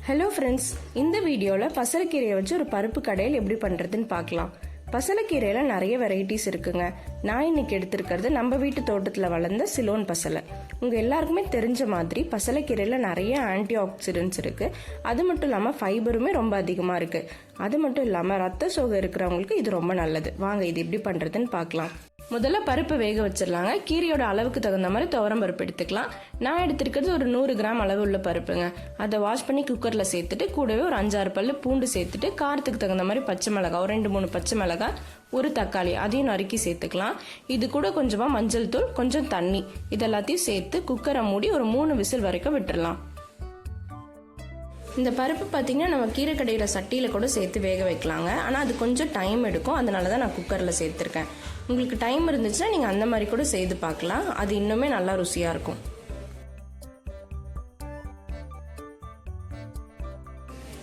Hello friends, இந்த வீடியோவில் பசலைக்கீரையை வச்சு ஒரு பருப்பு கடையில் எப்படி பண்ணுறதுன்னு பார்க்கலாம். பசலைக்கீரையில் நிறைய வெரைட்டிஸ் இருக்குங்க. நான் இன்னைக்கு எடுத்திருக்கிறது நம்ம வீட்டு தோட்டத்தில் வளர்ந்த சிலோன் பசலை. உங்கள் எல்லாருக்குமே தெரிஞ்ச மாதிரி பசலைக்கீரையில் நிறைய ஆன்டி ஆக்சிடென்ட்ஸ் இருக்குது. அது மட்டும் இல்லாமல் ஃபைபருமே ரொம்ப அதிகமாக இருக்குது. அது மட்டும் இல்லாமல் ரத்த சோகை இருக்கிறவங்களுக்கு இது ரொம்ப நல்லது. வாங்க இது எப்படி பண்ணுறதுன்னு பார்க்கலாம். முதல்ல பருப்பு வேக வச்சிடலாங்க. கீரையோட அளவுக்கு தகுந்த மாதிரி துவரம் பருப்பு எடுத்துக்கலாம். நான் எடுத்துருக்கிறது ஒரு 100 கிராம் அளவு உள்ள பருப்புங்க. அதை வாஷ் பண்ணி குக்கரில் சேர்த்துட்டு கூடவே ஒரு 5-6 பல்லு பூண்டு சேர்த்துட்டு காரத்துக்கு தகுந்த மாதிரி பச்சை மிளகாய், ஒரு 2-3 பச்சை மிளகாய், ஒரு தக்காளி அதையும் நறுக்கி சேர்த்துக்கலாம். இது கூட கொஞ்சமாக மஞ்சள் தூள், கொஞ்சம் தண்ணி இதெல்லாத்தையும் சேர்த்து குக்கரை மூடி ஒரு 3 விசில் வரைக்கும் விட்டுடலாம். இந்த பருப்பு பார்த்தீங்கன்னா நம்ம கீரை கடையில் சட்டியில் கூட சேர்த்து வேக வைக்கலாங்க. ஆனால் அது கொஞ்சம் டைம் எடுக்கும், அதனால தான் நான் குக்கரில் சேர்த்துருக்கேன். உங்களுக்கு டைம் இருந்துச்சுன்னா நீங்கள் அந்த மாதிரி கூட செய்து பார்க்கலாம். அது இன்னுமே நல்லா ருசியாக இருக்கும்.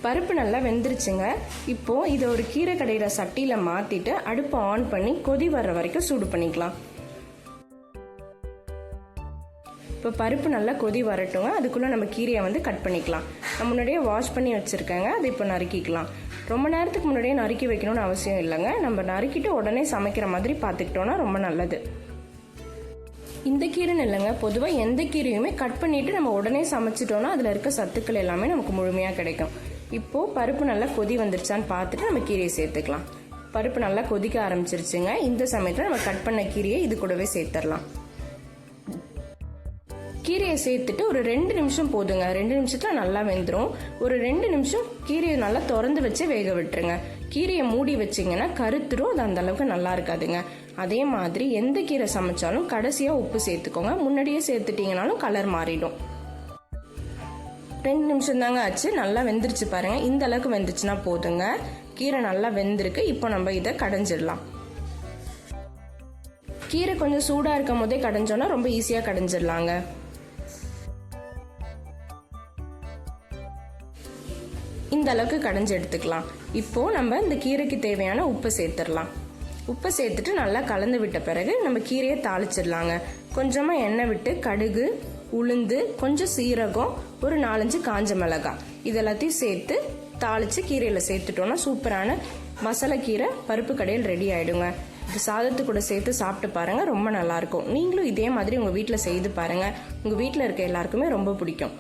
பருப்பு நல்லா வெந்துருச்சுங்க. இப்போது இதை ஒரு கீரை கடையில் சட்டியில் மாற்றிட்டு அடுப்பை ஆன் பண்ணி கொதி வர்ற வரைக்கும் சூடு பண்ணிக்கலாம். இப்போ பருப்பு நல்லா கொதி வரட்டுங்க. அதுக்குள்ளே நம்ம கீரையை கட் பண்ணிக்கலாம். நான் முன்னாடியே வாஷ் பண்ணி வச்சுருக்கேங்க. அதை இப்போ நறுக்கிக்கலாம். ரொம்ப நேரத்துக்கு முன்னாடியே நறுக்கி வைக்கணும்னு அவசியம் இல்லைங்க. நம்ம நறுக்கிட்டு உடனே சமைக்கிற மாதிரி பார்த்துக்கிட்டோன்னா ரொம்ப நல்லது. இந்த கீரைன்னு இல்லைங்க, பொதுவாக எந்த கீரையுமே கட் பண்ணிவிட்டு நம்ம உடனே சமைச்சிட்டோன்னா அதில் இருக்க சத்துக்கள் எல்லாமே நமக்கு முழுமையாக கிடைக்கும். இப்போது பருப்பு நல்லா கொதி வந்துருச்சான்னு பார்த்துட்டு நம்ம கீரையை சேர்த்துக்கலாம். பருப்பு நல்லா கொதிக்க ஆரம்பிச்சிருச்சுங்க. இந்த சமயத்தில் நம்ம கட் பண்ண கீரையை இது கூடவே சேர்த்துடலாம். கீரையை சேர்த்துட்டு ஒரு 2 நிமிஷம் போதுங்க. 2 நிமிஷத்துல நல்லா வெந்துடும். ஒரு 2 நிமிஷம் கீரையை நல்லா திறந்து வச்சு வேக விட்டுருங்க. கீரையை மூடி வச்சிங்கன்னா கருத்துரும், அது அந்த அளவுக்கு நல்லா இருக்காதுங்க. அதே மாதிரி எந்த கீரை சமைச்சாலும் கடைசியாக உப்பு சேர்த்துக்கோங்க. முன்னாடியே சேர்த்துட்டீங்கனாலும் கலர் மாறிடும். 2 நிமிஷம் தாங்க ஆச்சு. நல்லா வெந்துருச்சு பாருங்க. இந்த அளவுக்கு வெந்துச்சுன்னா போதுங்க. கீரை நல்லா வெந்திருக்கு. இப்போ நம்ம இதை கடைஞ்சிடலாம். கீரை கொஞ்சம் சூடாக இருக்கும் போதே கடைஞ்சோன்னா ரொம்ப ஈஸியாக கடைஞ்சிடலாங்க. இந்த அளவுக்கு கடைஞ்சி எடுத்துக்கலாம். இப்போ நம்ம இந்த கீரைக்கு தேவையான உப்பை சேர்த்துடலாம். உப்பை சேர்த்துட்டு நல்லா கலந்து விட்ட பிறகு நம்ம கீரையை தாளிச்சிடலாங்க. கொஞ்சமாக எண்ணெய் விட்டு கடுகு, உளுந்து, கொஞ்சம் சீரகம், ஒரு 4-5 காஞ்ச மிளகாய் இதெல்லாத்தையும் சேர்த்து தாளித்து கீரையில் சேர்த்துட்டோன்னா சூப்பரான மசாலா கீரை பருப்பு கடையில் ரெடி ஆகிடுங்க. இது சாதத்து கூட சேர்த்து சாப்பிட்டு பாருங்கள், ரொம்ப நல்லாயிருக்கும். நீங்களும் இதே மாதிரி உங்கள் வீட்டில் செய்து பாருங்கள். உங்கள் வீட்டில் இருக்க எல்லாருக்குமே ரொம்ப பிடிக்கும்.